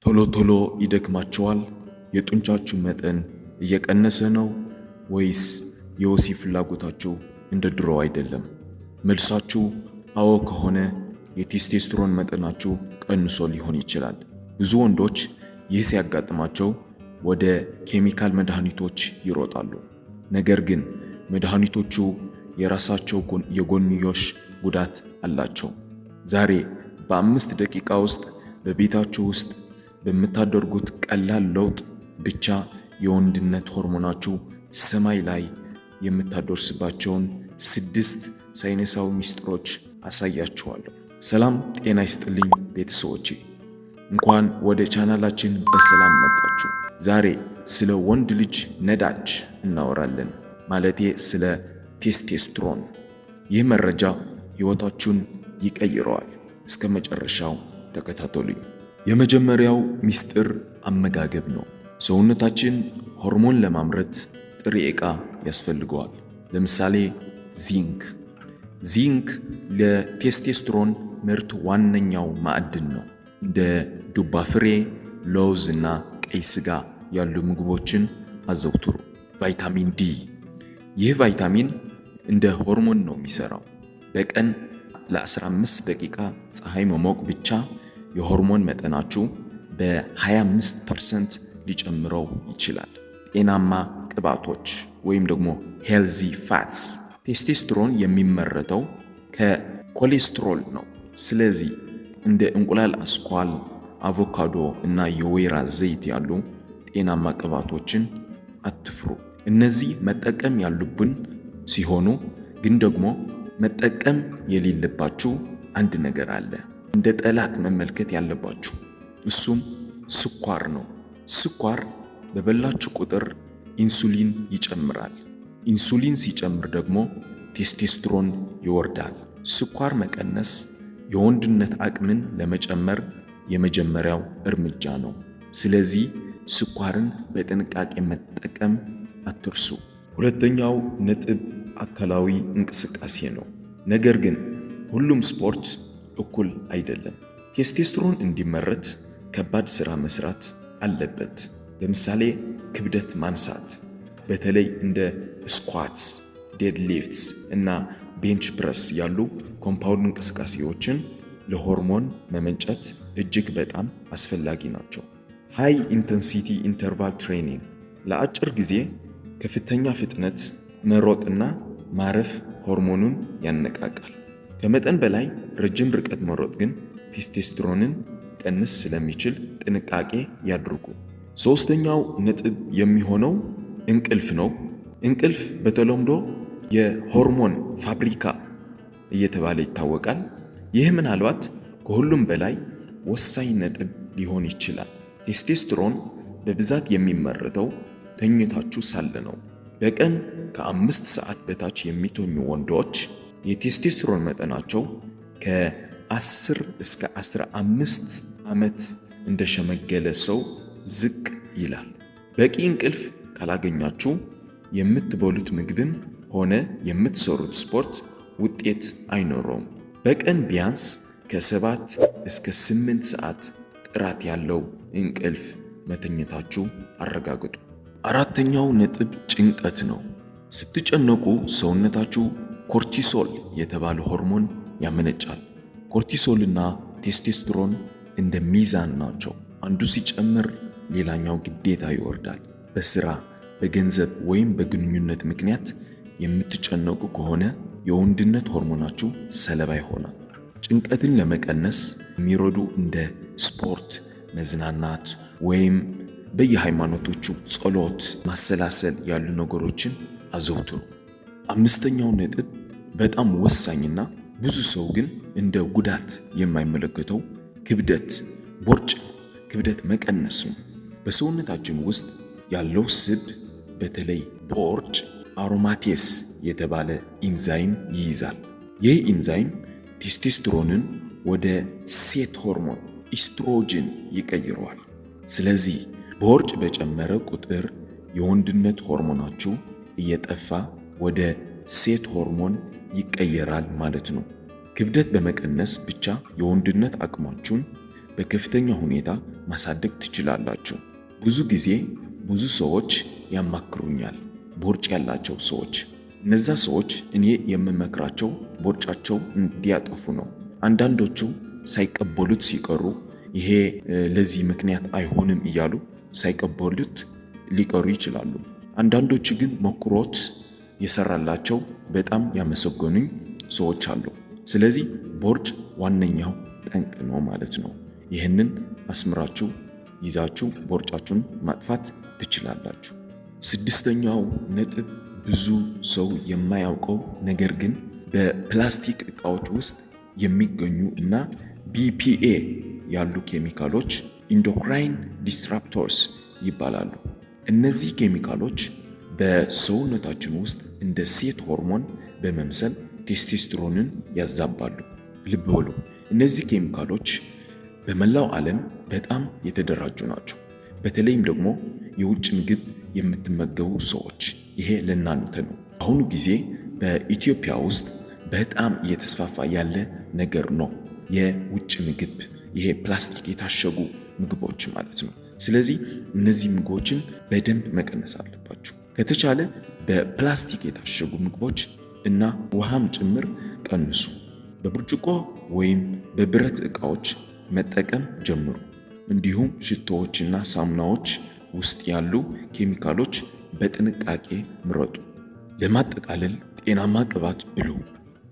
ቶሎ ቶሎ ይደክማችኋል? የጡንቻችሁ መጠን እየቀነሰ ነው ወይስ የወሲብ ፍላጎታችሁ እንደ ድሮ አይደለም? መልሳችሁ አዎ ከሆነ የቴስቴስትሮን መጠናችሁ ቀንሶ ሊሆን ይችላል። ብዙ ወንዶች ይህ ሲያጋጥማቸው ወደ ኬሚካል መድኃኒቶች ይሮጣሉ። ነገር ግን መድኃኒቶቹ የራሳቸው የጎንዮሽ ጉዳት አላቸው። ዛሬ በ5 ደቂቃ ውስጥ በቤታችሁ ውስጥ በምታደርጉት ቀላል ለውጥ ብቻ የወንድነት ሆርሞናችሁ ሰማይ ላይ የምታደርስባቸውን 6 ሳይንሳዊ ሚስጥሮች አሳያችኋለሁ። ሰላም ጤና ይስጥልኝ ቤተሰቦቼ፣ እንኳን ወደ ቻናላችን በሰላም መጣችሁ። ዛሬ ስለ ወንድ ልጅ ነዳጅ እናወራለን፣ ማለቴ ስለ ቴስቴስትሮን። ይህ መረጃ ሕይወታችሁን ይቀይረዋል። እስከ መጨረሻው ተከታተሉኝ። የመጀመሪያው ሚስጥር አመጋገብ ነው። ሰውነታችን ሆርሞን ለማምረት ጥሬ ዕቃ ያስፈልገዋል። ለምሳሌ ዚንክ ለቴስቴስትሮን ምርት ዋነኛው ማዕድን ነው። እንደ ዱባ ፍሬ፣ ለውዝ እና ቀይ ስጋ ያሉ ምግቦችን አዘውትሩ። ቫይታሚን ዲ፣ ይህ ቫይታሚን እንደ ሆርሞን ነው የሚሰራው። በቀን ለ15 ደቂቃ ፀሐይ መሞቅ ብቻ የሆርሞን መጠናችሁ በ25% ሊጨምረው ይችላል። ጤናማ ቅባቶች ወይም ደግሞ ሄልዚ ፋትስ። ቴስቴስትሮን የሚመረተው ከኮሌስትሮል ነው። ስለዚህ እንደ እንቁላል አስኳል፣ አቮካዶ እና የወይራ ዘይት ያሉ ጤናማ ቅባቶችን አትፍሩ። እነዚህ መጠቀም ያሉብን ሲሆኑ ግን ደግሞ መጠቀም የሌለባችሁ አንድ ነገር አለ፣ እንደ ጠላት መመልከት ያለባችሁ። እሱም ስኳር ነው። ስኳር በበላችሁ ቁጥር ኢንሱሊን ይጨምራል። ኢንሱሊን ሲጨምር ደግሞ ቴስቴስትሮን ይወርዳል። ስኳር መቀነስ የወንድነት አቅምን ለመጨመር የመጀመሪያው እርምጃ ነው። ስለዚህ ስኳርን በጥንቃቄ መጠቀም አትርሱ። ሁለተኛው ነጥብ አካላዊ እንቅስቃሴ ነው። ነገር ግን ሁሉም ስፖርት እኩል አይደለም። ቴስቴስትሮን እንዲመረት ከባድ ሥራ መስራት አለበት። ለምሳሌ ክብደት ማንሳት፣ በተለይ እንደ ስኳትስ፣ ዴድሊፍትስ እና ቤንች ፕረስ ያሉ ኮምፓውንድ እንቅስቃሴዎችን ለሆርሞን መመንጨት እጅግ በጣም አስፈላጊ ናቸው። ሃይ ኢንተንሲቲ ኢንተርቫል ትሬኒንግ፣ ለአጭር ጊዜ ከፍተኛ ፍጥነት መሮጥና ማረፍ ሆርሞኑን ያነቃቃል። ከመጠን በላይ ረጅም ርቀት መሮጥ ግን ቴስቴስትሮንን ቀንስ ስለሚችል ጥንቃቄ ያድርጉ። ሦስተኛው ነጥብ የሚሆነው እንቅልፍ ነው። እንቅልፍ በተለምዶ የሆርሞን ፋብሪካ እየተባለ ይታወቃል። ይህ ምናልባት ከሁሉም በላይ ወሳኝ ነጥብ ሊሆን ይችላል። ቴስቴስትሮን በብዛት የሚመረተው ተኝታችሁ ሳለ ነው። በቀን ከ5 ሰዓት በታች የሚተኙ ወንዶች የቴስቴስትሮን መጠናቸው ከ10 እስከ 15 ዓመት እንደሸመገለ ሰው ዝቅ ይላል። በቂ እንቅልፍ ካላገኛችሁ የምትበሉት ምግብም ሆነ የምትሰሩት ስፖርት ውጤት አይኖረውም። በቀን ቢያንስ ከ7 እስከ 8 ሰዓት ጥራት ያለው እንቅልፍ መተኛታችሁ አረጋግጡ። አራተኛው ነጥብ ጭንቀት ነው። ስትጨነቁ ሰውነታችሁ ኮርቲሶል የተባለ ሆርሞን ያመነጫል። ኮርቲሶልና ቴስቴስትሮን እንደ ሚዛን ናቸው። አንዱ ሲጨምር ሌላኛው ግዴታ ይወርዳል። በስራ፣ በገንዘብ ወይም በግንኙነት ምክንያት የምትጨነቁ ከሆነ የወንድነት ሆርሞናችሁ ሰለባ ይሆናል። ጭንቀትን ለመቀነስ የሚረዱ እንደ ስፖርት፣ መዝናናት ወይም በየሃይማኖቶቹ ጸሎት፣ ማሰላሰል ያሉ ነገሮችን አዘውትሩ። አምስተኛው ነጥብ በጣም ወሳኝና ብዙ ሰው ግን እንደ ጉዳት የማይመለከተው ቦርጭ ክብደት መቀነስ ነው። በሰውነታችን ውስጥ ያለው ስብ በተለይ ቦርጭ አሮማቴስ የተባለ ኢንዛይም ይይዛል። ይህ ኢንዛይም ቴስቴስትሮንን ወደ ሴት ሆርሞን ኢስትሮጅን ይቀይረዋል። ስለዚህ ቦርጭ በጨመረ ቁጥር የወንድነት ሆርሞናችሁ እየጠፋ ወደ ሴት ሆርሞን ይቀየራል ማለት ነው። ክብደት በመቀነስ ብቻ የወንድነት አቅማችሁን በከፍተኛ ሁኔታ ማሳደግ ትችላላችሁ። ብዙ ጊዜ ብዙ ሰዎች ያማክሩኛል፣ ቦርጭ ያላቸው ሰዎች። እነዛ ሰዎች እኔ የምመክራቸው ቦርጫቸው እንዲያጠፉ ነው። አንዳንዶቹ ሳይቀበሉት ሲቀሩ ይሄ ለዚህ ምክንያት አይሆንም እያሉ ሳይቀበሉት ሊቀሩ ይችላሉ። አንዳንዶች ግን ሞክሮት የሰራላቸው በጣም ያመሰገኑኝ ሰዎች አሉ። ስለዚህ ቦርጭ ዋነኛው ጠንቅ ነው ማለት ነው። ይህንን አስምራችሁ ይዛችሁ ቦርጫችሁን ማጥፋት ትችላላችሁ። ስድስተኛው ነጥብ ብዙ ሰው የማያውቀው ነገር ግን በፕላስቲክ ዕቃዎች ውስጥ የሚገኙ እና BPA ያሉ ኬሚካሎች ኢንዶክራይን ዲስራፕተርስ ይባላሉ። እነዚህ ኬሚካሎች በሰውነታችን ውስጥ እንደ ሴት ሆርሞን በመምሰል ቴስቶስትሮንን ያዛባሉ። ልብ በሉ፣ እነዚህ ኬሚካሎች በመላው ዓለም በጣም የተደራጁ ናቸው። በተለይም ደግሞ የውጭ ምግብ የምትመገቡ ሰዎች ይሄ ለእናንተ ነው። በአሁኑ ጊዜ በኢትዮጵያ ውስጥ በጣም እየተስፋፋ ያለ ነገር ነው የውጭ ምግብ፣ ይሄ ፕላስቲክ የታሸጉ ምግቦች ማለት ነው። ስለዚህ እነዚህ ምግቦችን በደንብ መቀነስ አለባችሁ። ከተቻለ በፕላስቲክ የታሸጉ ምግቦች እና ውሃም ጭምር ቀንሱ። በብርጭቆ ወይም በብረት ዕቃዎች መጠቀም ጀምሩ። እንዲሁም ሽቶዎችና ሳሙናዎች ውስጥ ያሉ ኬሚካሎች በጥንቃቄ ምረጡ። ለማጠቃለል ጤናማ ቅባት ብሉ፣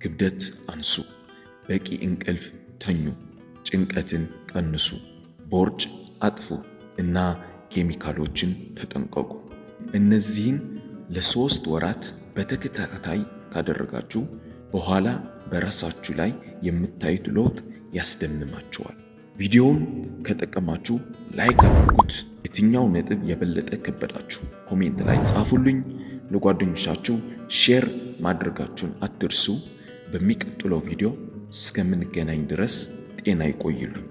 ክብደት አንሱ፣ በቂ እንቅልፍ ተኙ፣ ጭንቀትን ቀንሱ፣ ቦርጭ አጥፉ እና ኬሚካሎችን ተጠንቀቁ። እነዚህን ለ3 ወራት በተከታታይ ካደረጋችሁ በኋላ በራሳችሁ ላይ የምታዩት ለውጥ ያስደምማችኋል። ቪዲዮውን ከጠቀማችሁ ላይክ አድርጉት። የትኛው ነጥብ የበለጠ ከበዳችሁ ኮሜንት ላይ ጻፉልኝ። ለጓደኞቻችሁ ሼር ማድረጋችሁን አትርሱ። በሚቀጥለው ቪዲዮ እስከምንገናኝ ድረስ ጤና ይቆይልኝ።